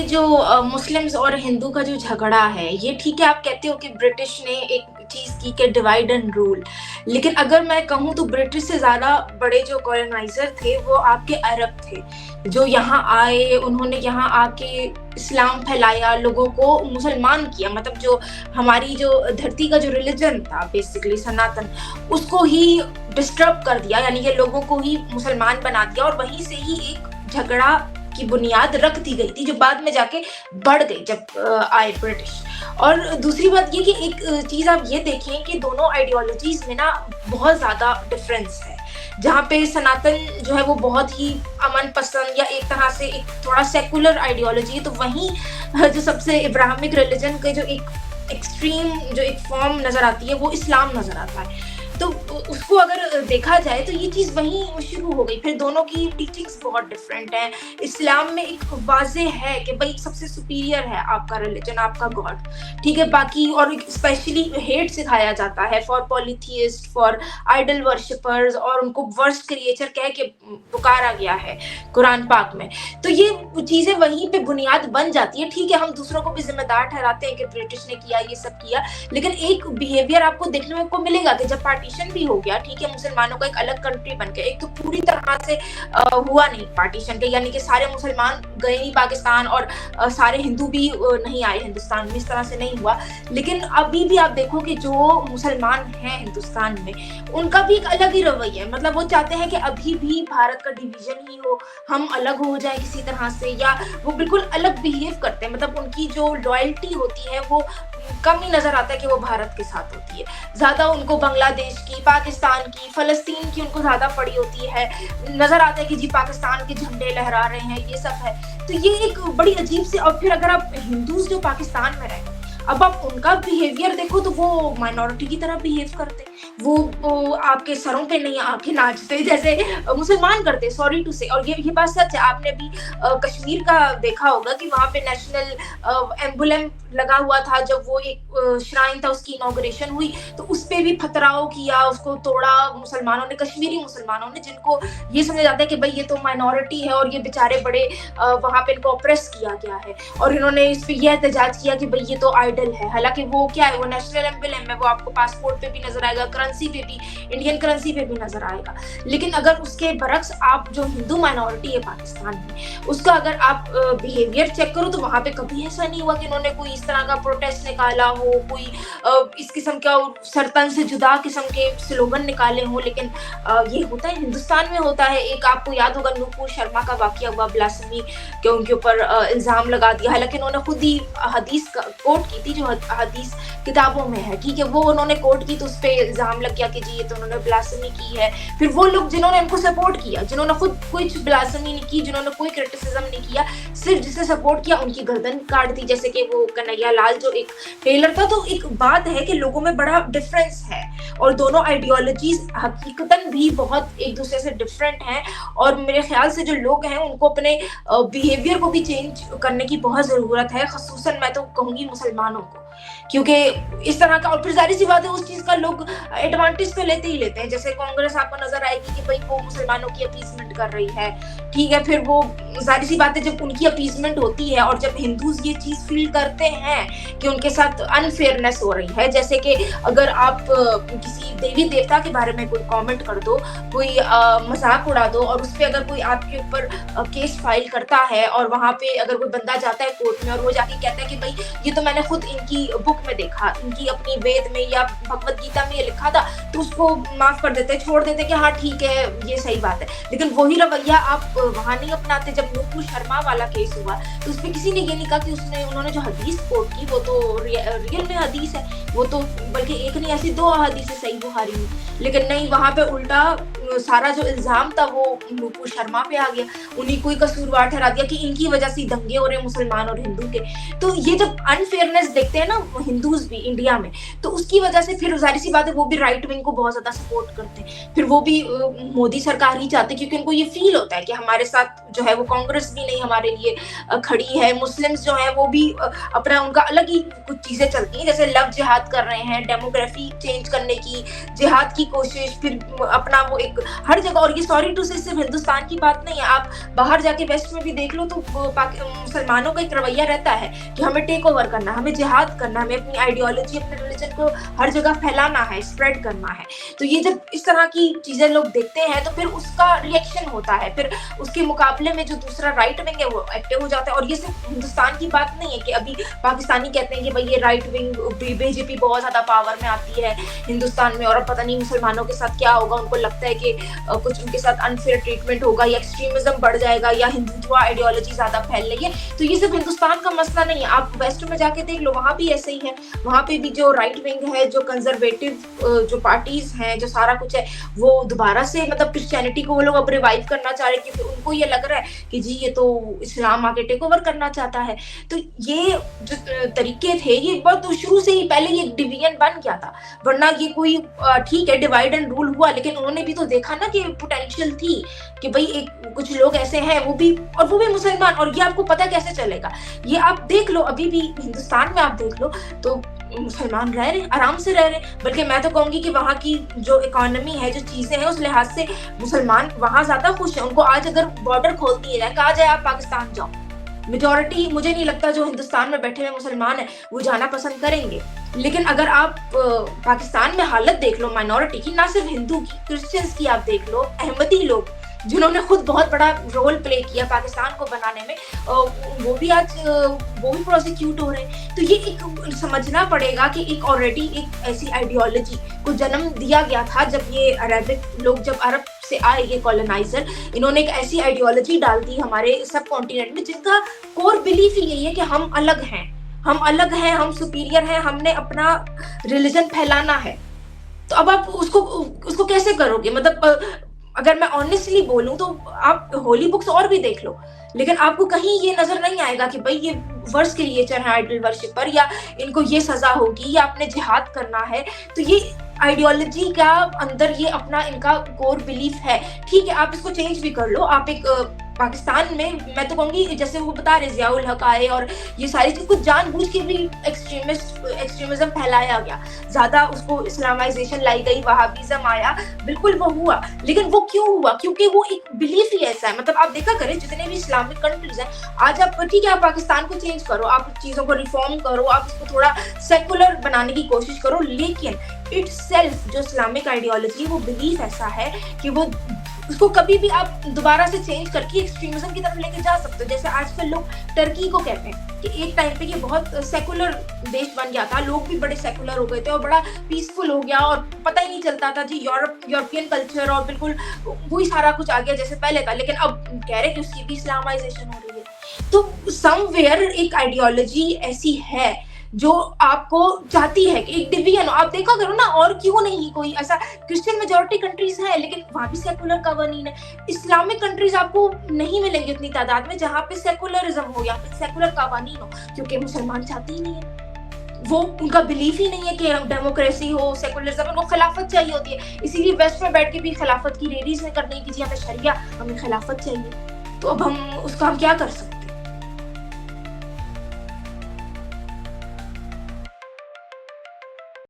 ये जो मुस्लिम्स और हिंदू का जो झगड़ा है, ये ठीक है आप कहते हो कि ब्रिटिश ने एक चीज़ की कि डिवाइड एंड रूल। लेकिन अगर मैं कहूँ तो ब्रिटिश से ज़्यादा बड़े जो कॉलोनाइज़र थे वो आपके अरब थे, जो यहाँ आए, उन्होंने यहाँ आके इस्लाम फैलाया, लोगों को मुसलमान किया। मतलब जो हमारी जो धरती का जो रिलिजन था बेसिकली सनातन, उसको ही डिस्टर्ब कर दिया, यानी कि लोगों को ही मुसलमान बना दिया और वहीं से ही एक झगड़ा की बुनियाद रख दी गई थी, जो बाद में जाके बढ़ गई जब आए ब्रिटिश। और दूसरी बात ये कि एक चीज़ आप ये देखें कि दोनों आइडियोलॉजीज़ में ना बहुत ज़्यादा डिफरेंस है। जहाँ पे सनातन जो है वो बहुत ही अमन पसंद या एक तरह से एक थोड़ा सेकुलर आइडियोलॉजी है, तो वहीं जो सबसे इब्राहिमिक रिलीजन के जो एक एक्सट्रीम जो एक फॉर्म नज़र आती है वो इस्लाम नज़र आता है। तो उसको अगर देखा जाए तो ये चीज़ वहीं शुरू हो गई। फिर दोनों की टीचिंग्स बहुत डिफरेंट हैं। इस्लाम में एक वाज़ेह है कि भाई सबसे सुपीरियर है आपका रिलीजन, आपका गॉड, ठीक है। बाकी और स्पेशली हेट सिखाया जाता है फॉर पॉलीथियस्ट, फॉर आइडल वर्शिपर्स, और उनको वर्स्ट क्रिएचर कह के पुकारा गया है कुरान पाक में। तो ये चीज़ें वहीं पे बुनियाद बन जाती है। ठीक है, हम दूसरों को भी जिम्मेदार ठहराते हैं कि ब्रिटिश ने किया, ये सब किया, लेकिन एक बिहेवियर आपको देखने को मिलेगा कि जब पार्टीशन भी हो गया, ठीक है, मुसलमानों का एक अलग कंट्री बन गया। एक तो पूरी तरह से हुआ नहीं पार्टीशन के, यानी कि सारे मुसलमान गए नहीं पाकिस्तान और सारे हिंदू भी नहीं आए हिंदुस्तान में, इस तरह से नहीं हुआ। लेकिन अभी भी आप देखो कि जो मुसलमान हैं हिंदुस्तान में, उनका भी एक अलग ही रवैया है। मतलब वो चाहते हैं कि अभी भी भारत का डिवीजन ही हो, हम अलग हो जाए किसी तरह से, या वो बिल्कुल अलग बिहेव करते हैं। मतलब उनकी जो लॉयल्टी होती है वो कम ही नजर आता है कि वो भारत के साथ होती है। ज्यादा उनको बांग्लादेश की, पाकिस्तान की, फलस्तीन की उनको ज्यादा पड़ी होती है। नजर आता है कि जी पाकिस्तान के झंडे लहरा रहे हैं, ये सब है। तो ये एक बड़ी अजीब सी। और फिर अगर आप हिंदूज जो पाकिस्तान में रहते, अब आप उनका बिहेवियर देखो तो वो माइनॉरिटी की तरह बिहेव करते। वो आपके सरों पे नहीं आके नाचते जैसे मुसलमान करते, सॉरी टू से। और ये बात सच है। आपने भी कश्मीर का देखा होगा कि वहाँ पे नेशनल एम्बुलेम लगा हुआ था, जब वो एक श्राइन था उसकी इनॉग्रेशन हुई, तो उस पे भी पथराव किया, उसको तोड़ा मुसलमानों ने, कश्मीरी मुसलमानों ने, जिनको ये समझा जाता है कि भाई ये तो माइनॉरिटी है और ये बेचारे बड़े वहाँ पे इनको ऑप्रेस किया गया है। और इन्होंने इस पे यह एहतजाज किया कि भाई ये तो आइडल है। हालांकि वो क्या है, वो नेशनल एम्बुलेम है, वो आपको पासपोर्ट पे भी नजर आएगा, करेंसी पे भी, इंडियन करेंसी पे भी नजर आएगा। लेकिन अगर उसके बरक्स आप जो हिंदू माइनॉरिटी है पाकिस्तान में, उसका अगर आप बिहेवियर चेक करो तो वहाँ पे कभी ऐसा नहीं हुआ कि इन्होंने कोई इस तरह का प्रोटेस्ट निकाला हो, कोई इस किस्म का सरतन से जुदा किस्म के स्लोगन निकाले हो। लेकिन ये होता है, हिंदुस्तान में होता है। एक आपको याद होगा नूपुर शर्मा का वाकया हुआ, ब्लास्फेमी के उनके ऊपर इल्जाम लगा दिया। हालांकि उन्होंने खुद ही हदीस कोट की थी, जो हदीस किताबों में है, ठीक है, वो उन्होंने कोट की, तो उस पर इल्जाम लग गया कि जी ये तो उन्होंने ब्लास्फेमी की है। फिर वो लोग जिन्होंने इनको सपोर्ट किया, जिन्होंने खुद कुछ ब्लास्फेमी नहीं की, जिन्होंने कोई क्रिटिसिज्म नहीं किया, सिर्फ जिसे सपोर्ट किया उनकी गर्दन काट दी, जैसे कि वो कन्हैया लाल जो एक टेलर था। तो एक बात है कि लोगों में बड़ा डिफरेंस है और दोनों आइडियोलॉजीज हकीकतन भी बहुत एक दूसरे से डिफरेंट हैं। और मेरे ख्याल से जो लोग हैं उनको अपने बिहेवियर को भी चेंज करने की बहुत ज़रूरत है, ख़ुसूसन मैं तो कहूँगी मुसलमानों को, क्योंकि इस तरह का। और फिर जाहिर सी बात है उस चीज़ का लोग एडवांटेज तो लेते ही लेते हैं। जैसे कांग्रेस आपको नजर आएगी कि भाई वो मुसलमानों की अपीसमेंट कर रही है, ठीक है, फिर वो जाहिर सी बात है जब उनकी अपीसमेंट होती है और जब हिंदूज ये चीज़ फील करते हैं कि उनके साथ अनफेयरनेस हो रही है, जैसे कि अगर आप किसी देवी देवता के बारे में कोई कमेंट कर दो, कोई मजाक उड़ा दो, और उस पर अगर कोई आपके ऊपर केस फाइल करता है और वहाँ पे अगर कोई बंदा जाता है कोर्ट में और वो जाके कहता है कि भाई ये तो मैंने खुद इनकी बुक में देखा, इनकी अपनी वेद में या भगवत गीता में ये लिखा था, तो उसको माफ कर देते, छोड़ देते कि हाँ ठीक है ये सही बात है। लेकिन वही रवैया आप वहाँ नहीं अपनाते। जब नूपुर शर्मा वाला केस हुआ तो उसमें किसी ने ये नहीं कहा कि उन्होंने जो हदीस कोट की वो तो रियल में हदीस है, वो तो बल्कि एक नहीं ऐसी 2 हदीसें सही बुखारी में। लेकिन नहीं, वहाँ पे उल्टा सारा जो इल्जाम था वो नूपुर शर्मा पे आ गया, उन्हीं को ही कसूरवार ठहरा दिया कि इनकी वजह से दंगे हो रहे हैं मुसलमान और हिंदू के। तो ये जब अनफेयरनेस देखते हैं ना हिंदूज भी इंडिया में, तो उसकी वजह से फिर जाहिर सी बात है वो भी राइट विंग को बहुत ज्यादा सपोर्ट करते हैं। फिर वो भी मोदी सरकार ही चाहते हैं, क्योंकि उनको ये फील होता है कि हमारे साथ जो है वो कांग्रेस भी नहीं हमारे लिए खड़ी है। मुस्लिम्स जो है वो भी अपना उनका अलग ही कुछ चीजें चलती हैं, जैसे लव जिहाद कर रहे हैं, डेमोग्राफी चेंज करने की जिहाद की कोशिश, फिर अपना वो एक हर जगह, और ये सॉरी टू से सिर्फ हिंदुस्तान की बात नहीं है, आप बाहर जाके वेस्ट में भी देख लो तो मुसलमानों का एक रवैया रहता है कि हमें टेक ओवर करना है, हमें जिहाद करना है, हमें अपनी आइडियोलॉजी, अपने रिलीजन को हर जगह फैलाना है, स्प्रेड करना है। तो ये जब इस तरह की चीजें लोग देखते हैं तो फिर उसका रिएक्शन होता है, फिर उसके मुकाबले में जो दूसरा राइट विंग है वो एक्टिव हो जाता है। और ये सिर्फ हिंदुस्तान की बात नहीं है कि अभी पाकिस्तानी कहते हैं कि भाई ये राइट विंग बीजेपी बहुत ज्यादा पावर में आती है हिंदुस्तान में और अब पता नहीं मुसलमानों के साथ क्या होगा, उनको लगता है कि कुछ उनके साथ अनफेयर ट्रीटमेंट होगा या एक्सट्रीमिज्म बढ़ जाएगा या हिंदुत्व आइडियोलॉजी ज्यादा फैल रही है। तो ये सिर्फ हिंदुस्तान का मसला नहीं है, आप वेस्ट में जाके देख लो, वहां भी ऐसे ही है। वहां पे भी जो राइट विंग है, जो कंजर्वेटिव जो पार्टीज हैं, जो सारा कुछ है, वो दोबारा से मतलब क्रिश्चियनिटी को वो लोग अब रिवाइव करना चाह रहे हैं क्योंकि उनको ये लग रहा है कि जी ये तो इस्लाम आके टेक ओवर करना चाहता है। तो ये जो तरीके थे ये बहुत शुरू से ही पहले ये डिवीजन बन गया था, वरना ये कोई ठीक है डिवाइड एंड रूल हुआ, लेकिन उन्होंने भी तो देखा ना कि पोटेंशियल थी कि भाई एक कुछ लोग ऐसे हैं वो भी मुसलमान, और ये आपको पता कैसे चलेगा? ये आप देख लो, अभी भी हिंदुस्तान में आप देख लो तो मुसलमान रह रहे, आराम से रह रहे, बल्कि मैं तो कहूंगी कि वहाँ की जो इकोनॉमी है, जो चीजें हैं, उस लिहाज से मुसलमान वहाँ ज्यादा खुश है। उनको आज अगर बॉर्डर खोल दिए जाए, कहा जाए आप पाकिस्तान जाओ, मेजोरिटी मुझे नहीं लगता जो हिंदुस्तान में बैठे हुए मुसलमान है वो जाना पसंद करेंगे। लेकिन अगर आप पाकिस्तान में हालत देख लो माइनॉरिटी की, ना सिर्फ हिंदू की, क्रिश्चियंस की आप देख लो, अहमदी लोग जिन्होंने खुद बहुत बड़ा रोल प्ले किया पाकिस्तान को बनाने में, वो भी आज वो भी प्रोसिक्यूट हो रहे हैं। तो ये एक समझना पड़ेगा कि एक ऑलरेडी एक ऐसी आइडियोलॉजी को जन्म दिया गया था जब ये अरबिक लोग, जब अरब से आए ये कॉलोनाइजर, इन्होंने एक ऐसी आइडियोलॉजी डाल दी हमारे सब कॉन्टिनेंट में जिनका कोर बिलीफ ही यही है कि हम अलग हैं, हम अलग हैं, हम सुपीरियर हैं, हमने अपना रिलीजन फैलाना है। तो अब आप उसको कैसे करोगे? मतलब अगर मैं ऑनेस्टली बोलूं तो आप होली बुक्स और भी देख लो, लेकिन आपको कहीं ये नजर नहीं आएगा कि भाई ये वर्स क्रिएचर है आइडल वर्शिप पर, या इनको ये सजा होगी, या आपने जिहाद करना है। तो ये आइडियोलॉजी का अंदर ये अपना इनका कोर बिलीफ है। ठीक है, आप इसको चेंज भी कर लो। आप एक पाकिस्तान में मैं तो कहूंगी जैसे वो बता रहे जियाउल हक आए और ये सारी चीज कुछ जानबूझ के भी एक्सट्रीमिज्म फैलाया गया, ज्यादा उसको इस्लामाइजेशन लाई गई, वहाबिज्म आया, बिल्कुल वो हुआ। लेकिन वो क्यों हुआ? क्योंकि वो एक बिलीफ ही ऐसा है। मतलब आप देखा करें जितने भी इस्लामिक कंट्रीज हैं, आज आप ठीक है आप पाकिस्तान को चेंज करो, आप चीजों को रिफॉर्म करो, आप इसको थोड़ा सेकुलर बनाने की कोशिश करो, लेकिन इटसेल्फ जो इस्लामिक आइडियोलॉजी वो बिलीफ ऐसा है कि वो उसको कभी भी आप दोबारा से चेंज करके एक्सट्रीमिज्म की तरफ लेके जा सकते हो। जैसे आजकल लोग टर्की को कहते हैं कि एक टाइम पे ये बहुत सेकुलर देश बन गया था, लोग भी बड़े सेकुलर हो गए थे और बड़ा पीसफुल हो गया और पता ही नहीं चलता था जी यूरोपियन कल्चर और बिल्कुल वही सारा कुछ आ गया जैसे पहले था। लेकिन अब कह रहे कि उसकी भी इस्लामाइजेशन हो रही है। तो समवेयर एक आइडियोलॉजी ऐसी है जो आपको चाहती है कि एक डिवीजन हो। आप देखा करो ना, और क्यों नहीं कोई ऐसा, क्रिश्चियन मेजॉरिटी कंट्रीज है लेकिन वहां भी सेकुलर कवानीन है। इस्लामिक कंट्रीज आपको नहीं मिलेंगे उतनी तादाद में जहां पे सेकुलरिज्म हो या फिर सेकुलर कवानीन हो, क्योंकि मुसलमान चाहते ही नहीं है, वो उनका बिलीफ ही नहीं है कि डेमोक्रेसी हो, सेकुलरिज्म, उनको खिलाफत चाहिए होती है। इसीलिए वेस्ट में बैठ के भी खिलाफत की रेडीज में करने की जी हमें शरिया, हमें खिलाफत चाहिए। तो अब हम उसका हम क्या कर सकते हैं?